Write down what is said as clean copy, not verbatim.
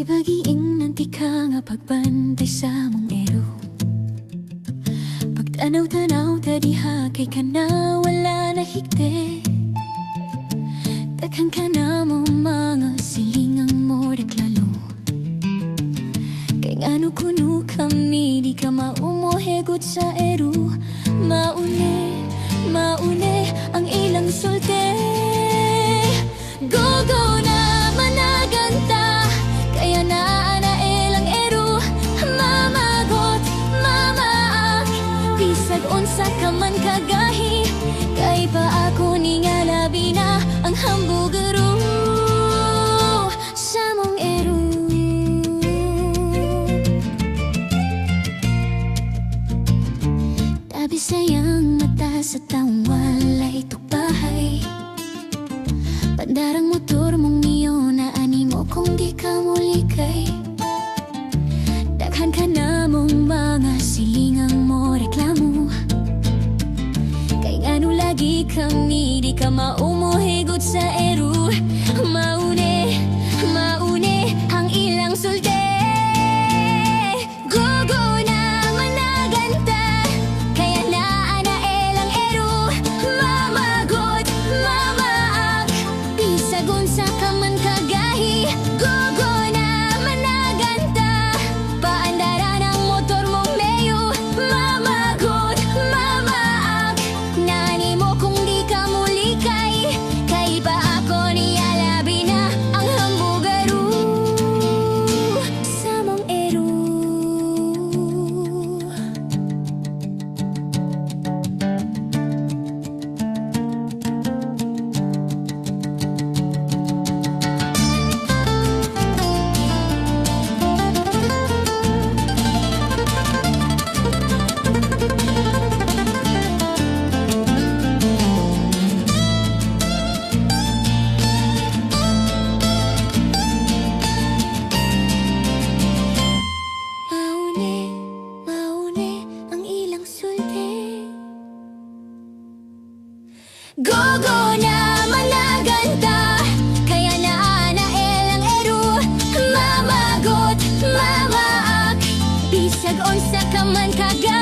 Ibagiing nanti ka nga pagbantay sa mong ero. Pagtanaw-tanaw tadiha kay ka na wala na higde. Daghan ka na mo mga silingang mo reklalo. Kay ngano kuno kami di ka maumuhegot sa ero. Maune ang ilang sulte. Go na managanta, kaya na ilang ero. Mamagot, mamaak, bisag unsa ka man kagahi. Kay pa ako ni nga labi na ang hambugero sa mong ero. Tabi sayang mata sa taong walay tukbahay. Pandarang motor mong niyo na animo kung di ka mulikay. Daghan ka na mong mga silingang mo reklamo. Kay ngano lagi kami di ka maumuhigot sa ero. Maune ang ilang sulte. Go na managanta, kaya na ilang ero. Mamagot, mamaak, bisag unsa ka man kagahi. Go na managanta, paandaran ang motor mong leyo. Mamagot, mamaak, nani mo kung di ka mulikay. Kay pa ako ni alabi na ang hambugaro sa mong ero. Maune ang ilang sulte. Go na managanta, kaya na ilang ero. Mamagot, mamaak, bisag unsa ka man kagahi.